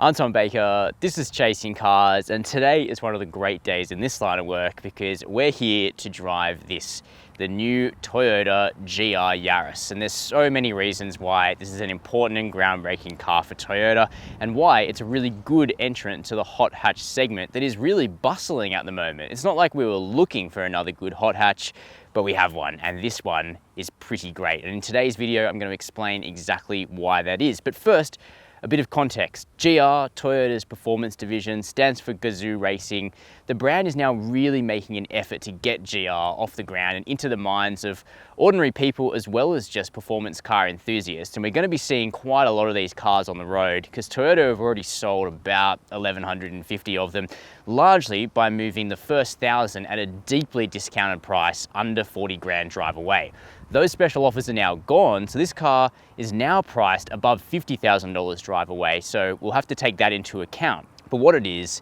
I'm Tom Baker, this is Chasing Cars, and today is one of the great days in this line of work because we're here to drive this, the new Toyota GR Yaris. And there's so many reasons why this is an important and groundbreaking car for Toyota and why it's a really good entrant to the hot hatch segment that is really bustling at the moment. It's not like we were looking for another good hot hatch, but we have one, and this one is pretty great. And in today's video, I'm going to explain exactly why that is. But first, a bit of context. GR, Toyota's performance division, stands for Gazoo Racing. The brand is now really making an effort to get GR off the ground and into the minds of ordinary people as well as just performance car enthusiasts. And we're going to be seeing quite a lot of these cars on the road because Toyota have already sold about 1,150 of them, largely by moving the first 1,000 at a deeply discounted price under 40 grand drive away. Those special offers are now gone, so this car is now priced above $50,000 drive away, so we'll have to take that into account. But what it is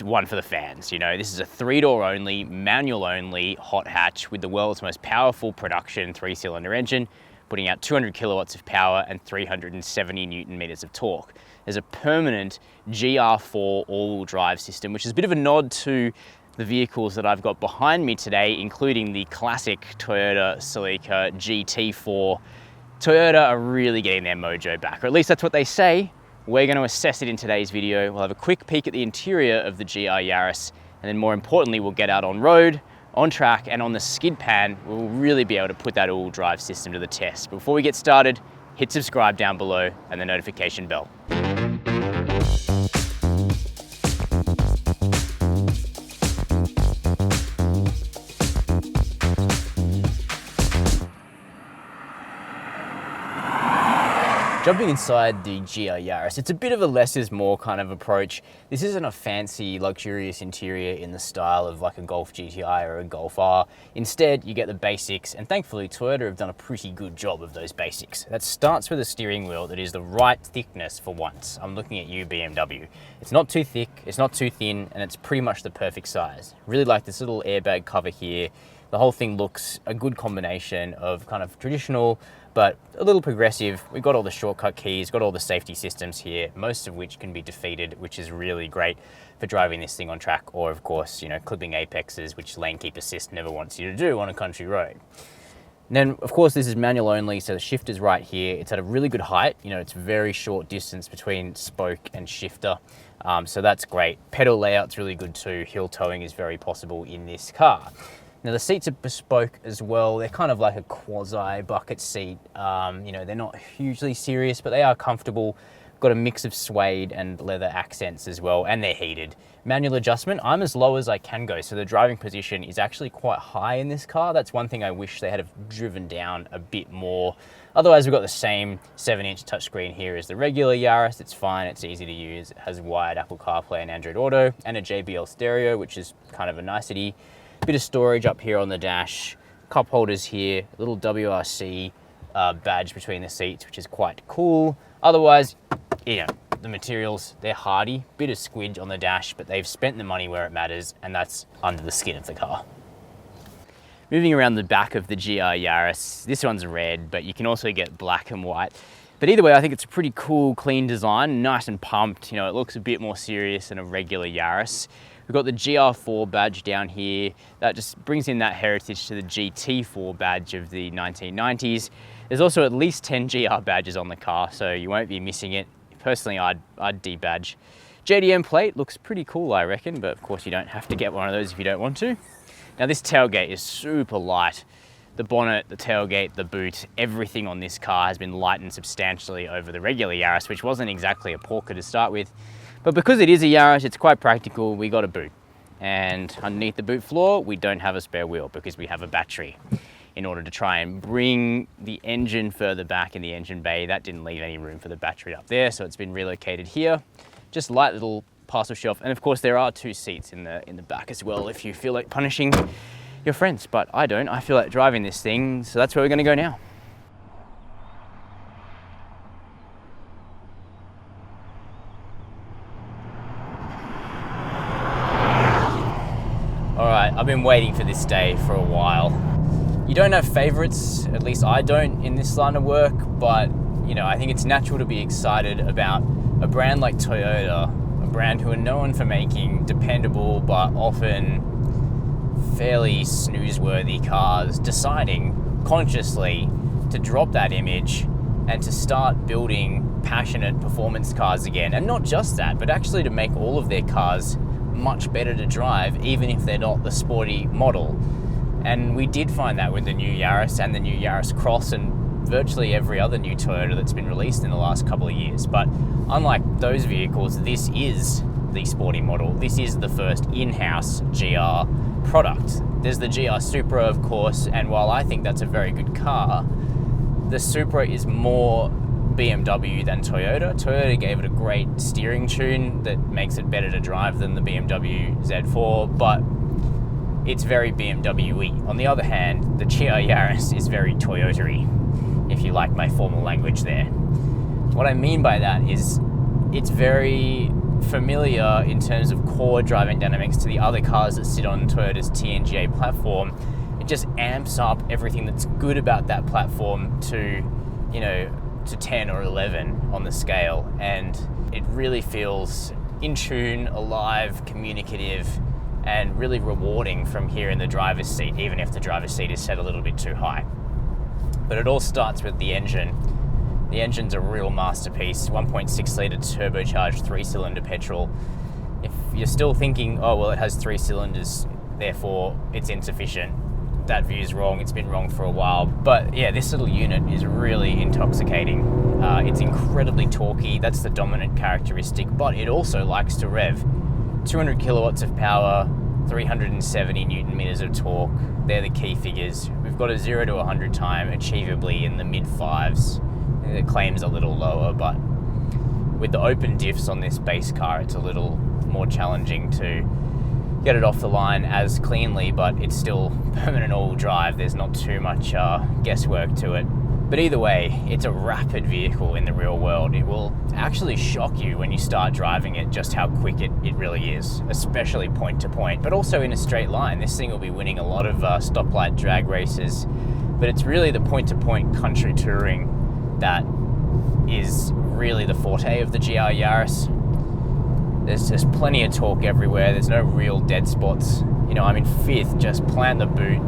one for the fans. You know, this is a 3-door only, manual only hot hatch with the world's most powerful production 3-cylinder engine, putting out 200 kilowatts of power and 370 Newton meters of torque. There's a permanent GR-Four all-wheel drive system, which is a bit of a nod to the vehicles that I've got behind me today, including the classic Toyota Celica GT4. Toyota are really getting their mojo back, or at least that's what they say. We're going to assess it in today's video. We'll have a quick peek at the interior of the GR Yaris, and then more importantly, we'll get out on road, on track, and on the skid pan. We'll really be able to put that all-wheel drive system to the test. But before we get started, hit subscribe down below and the notification bell. Jumping inside the GR Yaris, it's a bit of a less is more kind of approach. This isn't a fancy, luxurious interior in the style of like a Golf GTI or a Golf R. Instead, you get the basics, and thankfully Toyota have done a pretty good job of those basics. That starts with a steering wheel that is the right thickness for once. I'm looking at you, BMW. It's not too thick, it's not too thin, and it's pretty much the perfect size. Really like this little airbag cover here. The whole thing looks a good combination of kind of traditional, but a little progressive. We've got all the shortcut keys, got all the safety systems here, most of which can be defeated, which is really great for driving this thing on track, or of course, you know, clipping apexes, which lane keep assist never wants you to do on a country road. And then, of course, this is manual only, so the shifter's right here. It's at a really good height. You know, it's very short distance between spoke and shifter, so that's great. Pedal layout's really good too. Hill towing is very possible in this car. Now the seats are bespoke as well. They're kind of like a quasi bucket seat. You know, they're not hugely serious, but they are comfortable. Got a mix of suede and leather accents as well, and they're heated. Manual adjustment, I'm as low as I can go, so the driving position is actually quite high in this car. That's one thing I wish they had have driven down a bit more. Otherwise, we've got the same 7-inch touchscreen here as the regular Yaris. It's fine, it's easy to use. It has wired Apple CarPlay and Android Auto, and a JBL stereo, which is kind of a nicety. Bit of storage up here on the dash, cup holders here, a little WRC badge between the seats, which is quite cool. Otherwise, you know, the materials, they're hardy, bit of squidge on the dash, but they've spent the money where it matters, and that's under the skin of the car. Moving around the back of the GR Yaris, this one's red, but you can also get black and white. But either way, I think it's a pretty cool, clean design, nice and pumped. You know, it looks a bit more serious than a regular Yaris. We've got the GR-Four badge down here. That just brings in that heritage to the GT4 badge of the 1990s. There's also at least 10 GR badges on the car, so you won't be missing it. Personally, I'd debadge. JDM plate looks pretty cool, I reckon, but of course you don't have to get one of those if you don't want to. Now this tailgate is super light. The bonnet, the tailgate, the boot, everything on this car has been lightened substantially over the regular Yaris, which wasn't exactly a porker to start with. But because it is a Yaris, it's quite practical. We got a boot. And underneath the boot floor, we don't have a spare wheel because we have a battery. In order to try and bring the engine further back in the engine bay, that didn't leave any room for the battery up there, so it's been relocated here. Just light little parcel shelf. And of course, there are 2 seats in the back as well if you feel like punishing your friends, but I don't. I feel like driving this thing, so that's where we're gonna go now. All right, I've been waiting for this day for a while. You don't have favorites, at least I don't in this line of work, but you know, I think it's natural to be excited about a brand like Toyota, a brand who are known for making dependable but often fairly snooze-worthy cars, deciding consciously to drop that image and to start building passionate performance cars again. And not just that, but actually to make all of their cars much better to drive, even if they're not the sporty model. And we did find that with the new Yaris and the new Yaris Cross and virtually every other new Toyota that's been released in the last couple of years. But unlike those vehicles, this is the sporty model. This is the first in-house GR product. There's the GR Supra, of course, and while I think that's a very good car, the Supra is more BMW than Toyota. Toyota gave it a great steering tune that makes it better to drive than the BMW Z4, but it's very BMW-y. On the other hand, the GR Yaris is very Toyota-y, if you like my formal language there. What I mean by that is it's very familiar in terms of core driving dynamics to the other cars that sit on Toyota's TNGA platform. It just amps up everything that's good about that platform to 10 or 11 on the scale, and it really feels in tune, alive, communicative, and really rewarding from here in the driver's seat, even if the driver's seat is set a little bit too high. But it all starts with the engine. The engine's a real masterpiece, 1.6 litre turbocharged 3-cylinder petrol. If you're still thinking, oh, well, it has 3 cylinders, therefore it's insufficient, that view is wrong. It's been wrong for a while. But yeah, this little unit is really intoxicating. It's incredibly torquey. That's the dominant characteristic, but it also likes to rev. 200 kilowatts of power, 370 newton meters of torque. They're the key figures. We've got a 0 to 100 time achievably in the mid 5s. The claim's a little lower, but with the open diffs on this base car, it's a little more challenging to get it off the line as cleanly, but it's still permanent all-wheel drive. There's not too much guesswork to it. But either way, it's a rapid vehicle in the real world. It will actually shock you when you start driving it just how quick it really is, especially point to point, but also in a straight line. This thing will be winning a lot of stoplight drag races, but it's really the point-to-point country touring that is really the forte of the GR Yaris. There's just plenty of torque everywhere. There's no real dead spots. I'm in fifth, just plant the boot.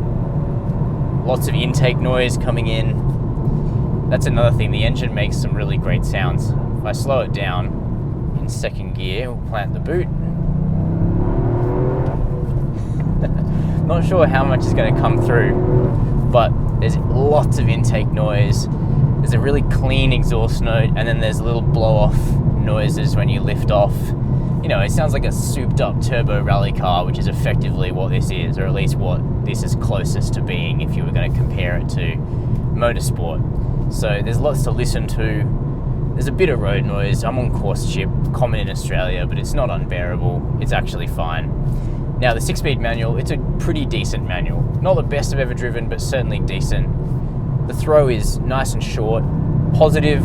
Lots of intake noise coming in. That's another thing, the engine makes some really great sounds. If I slow it down in second gear, we'll plant the boot. Not sure how much is going to come through, but there's lots of intake noise. There's a really clean exhaust note, and then there's little blow-off noises when you lift off. It sounds like a souped-up turbo rally car, which is effectively what this is, or at least what this is closest to being if you were going to compare it to motorsport. So there's lots to listen to. There's a bit of road noise. I'm on course chip, common in Australia, but it's not unbearable. It's actually fine. Now, the 6-speed manual, it's a pretty decent manual. Not the best I've ever driven, but certainly decent. The throw is nice and short, positive,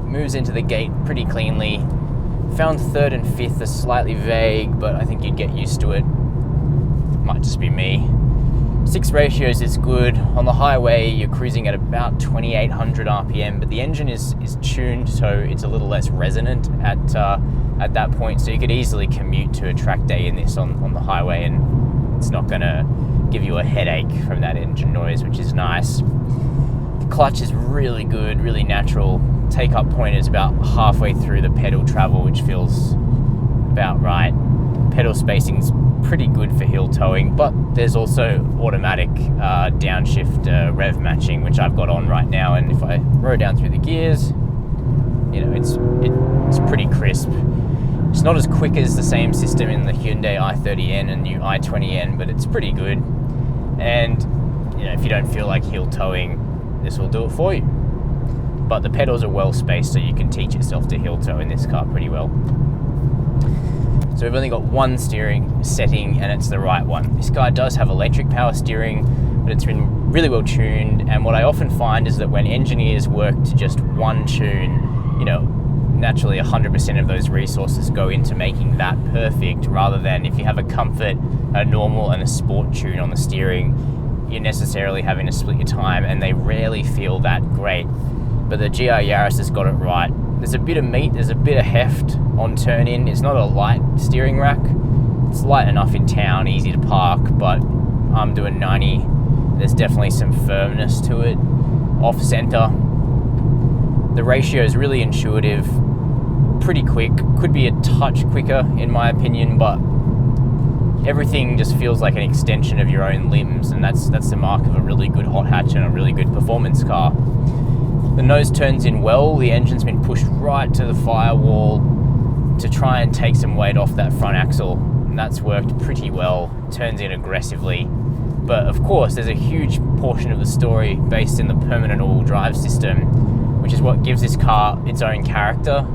moves into the gate pretty cleanly. Found third and fifth are slightly vague, but I think you'd get used to it. Might just be me. 6 ratios is good. On the highway, you're cruising at about 2,800 RPM, but the engine is tuned, so it's a little less resonant at that point. So you could easily commute to a track day in this on the highway, and it's not going to give you a headache from that engine noise, which is nice. The clutch is really good, really natural. Take-up point is about halfway through the pedal travel, which feels about right. Pedal spacing's pretty good for hill towing, but there's also automatic downshift rev matching, which I've got on right now, and if I roll down through the gears, it's pretty crisp. It's not as quick as the same system in the Hyundai i30N and new i20N, but it's pretty good. And if you don't feel like hill towing, this will do it for you. But the pedals are well spaced, so you can teach yourself to hill tow in this car pretty well. So we've only got one steering setting, and it's the right one. This car does have electric power steering, but it's been really well tuned. And what I often find is that when engineers work to just one tune, naturally 100% of those resources go into making that perfect, rather than if you have a comfort, a normal, and a sport tune on the steering, you're necessarily having to split your time, and they rarely feel that great. But the GR Yaris has got it right. There's a bit of meat, there's a bit of heft on turn-in. It's not a light steering rack. It's light enough in town, easy to park, but I'm doing 90. There's definitely some firmness to it. Off-center. The ratio is really intuitive, pretty quick. Could be a touch quicker in my opinion, but everything just feels like an extension of your own limbs, and that's the mark of a really good hot hatch and a really good performance car. The nose turns in well. The engine's been pushed right to the firewall to try and take some weight off that front axle, and that's worked pretty well. Turns in aggressively. But of course, there's a huge portion of the story based in the permanent all-wheel drive system, which is what gives this car its own character,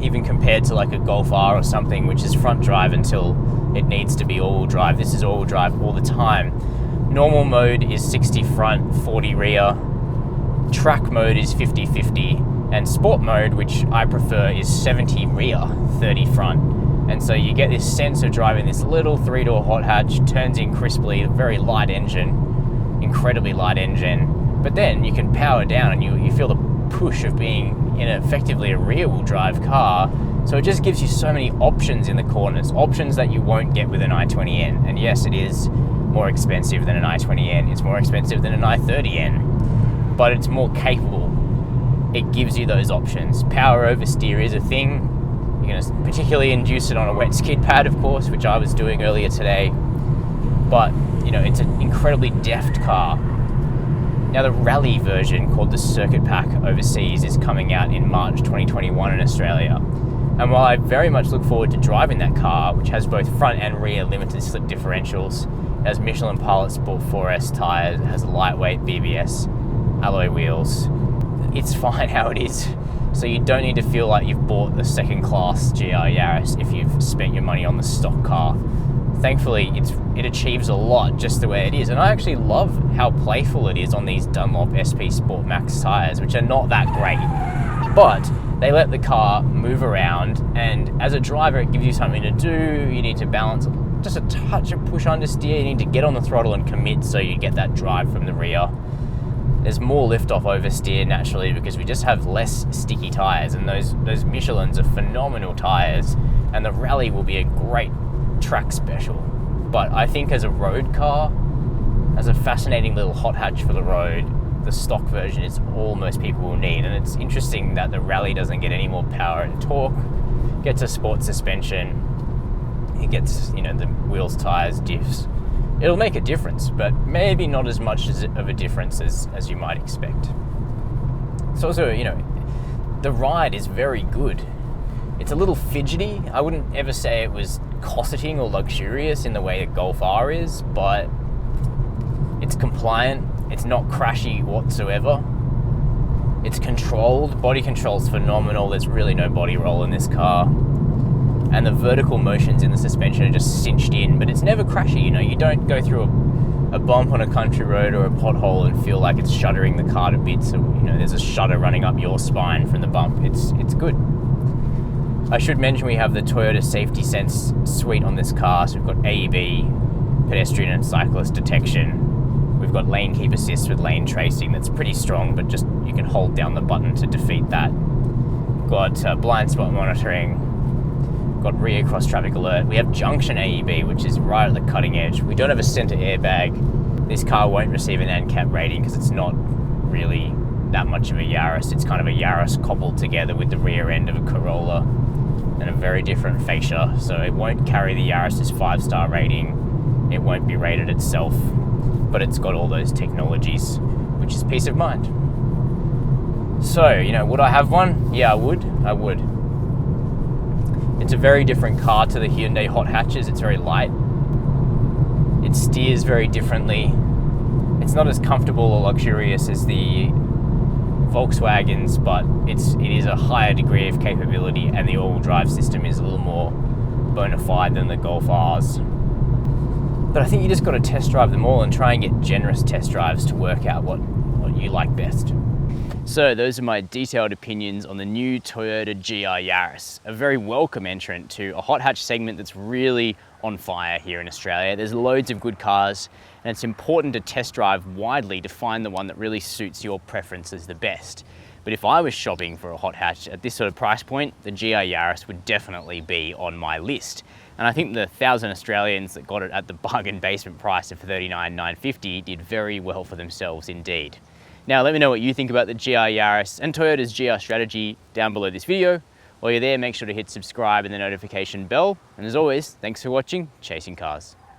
even compared to like a Golf R or something, which is front drive until it needs to be all-wheel drive. This is all-wheel drive all the time. Normal mode is 60 front, 40 rear. Track mode is 50-50. And sport mode, which I prefer, is 70 rear, 30 front. And so you get this sense of driving this little 3-door hot hatch, turns in crisply, a very light engine, incredibly light engine. But then you can power down and you feel the push of being in effectively a rear-wheel drive car. So it just gives you so many options in the corners, options that you won't get with an i20N. And yes, it is more expensive than an i20N. It's more expensive than an i30N, but it's more capable. It gives you those options. Power oversteer is a thing. You're going to particularly induce it on a wet skid pad, of course, which I was doing earlier today. But, you know, it's an incredibly deft car. Now, the rally version, called the Circuit Pack overseas, is coming out in March 2021 in Australia. And while I very much look forward to driving that car, which has both front and rear limited slip differentials, it has Michelin Pilot Sport 4S tyres, it has lightweight BBS alloy wheels, it's fine how it is. So you don't need to feel like you've bought the second class GR Yaris if you've spent your money on the stock car. Thankfully, it achieves a lot just the way it is. And I actually love how playful it is on these Dunlop SP Sport Max tyres, which are not that great. But they let the car move around, and as a driver, it gives you something to do. You need to balance just a touch of push understeer. You need to get on the throttle and commit so you get that drive from the rear. There's more lift-off oversteer naturally because we just have less sticky tyres, and those Michelins are phenomenal tyres, and the Rally will be a great track special. But I think as a road car, as a fascinating little hot hatch for the road, the stock version is all most people will need. And it's interesting that the Rally doesn't get any more power and torque, gets a sport suspension, it gets, you know, the wheels, tyres, diffs. It'll make a difference, but maybe not as much of a difference as you might expect. It's also, you know, the ride is very good. It's a little fidgety. I wouldn't ever say it was cosseting or luxurious in the way a Golf R is, but it's compliant. It's not crashy whatsoever. It's controlled. Body control's phenomenal. There's really no body roll in this car. And the vertical motions in the suspension are just cinched in, but it's never crashy. You know, you don't go through a bump on a country road or a pothole and feel like it's shuddering the car to bits, or, you know, there's a shudder running up your spine from the bump. It's good. I should mention we have the Toyota Safety Sense suite on this car. So we've got AEB, pedestrian and cyclist detection. We've got lane keep assist with lane tracing. That's pretty strong, but just you can hold down the button to defeat that. We've got blind spot monitoring. Got rear cross traffic alert. We have junction AEB, which is right at the cutting edge. We don't have a center airbag. This car won't receive an ANCAP rating because it's not really that much of a Yaris. It's kind of a Yaris cobbled together with the rear end of a Corolla and a very different fascia. So it won't carry the Yaris's 5-star rating. It won't be rated itself, but it's got all those technologies, which is peace of mind. So, you know, would I have one? Yeah, I would. It's a very different car to the Hyundai hot hatches. It's very light. It steers very differently. It's not as comfortable or luxurious as the Volkswagens, but it is a higher degree of capability, and the all-wheel drive system is a little more bona fide than the Golf Rs. But I think you just got to test drive them all and try and get generous test drives to work out what you like best. So those are my detailed opinions on the new Toyota GR Yaris, a very welcome entrant to a hot hatch segment that's really on fire here in Australia. There's loads of good cars, and it's important to test drive widely to find the one that really suits your preferences the best. But if I was shopping for a hot hatch at this sort of price point, the GR Yaris would definitely be on my list. And I think the 1,000 Australians that got it at the bargain basement price of $39,950 did very well for themselves indeed. Now let me know what you think about the GR Yaris and Toyota's GR strategy down below this video. While you're there, make sure to hit subscribe and the notification bell. And as always, thanks for watching Chasing Cars.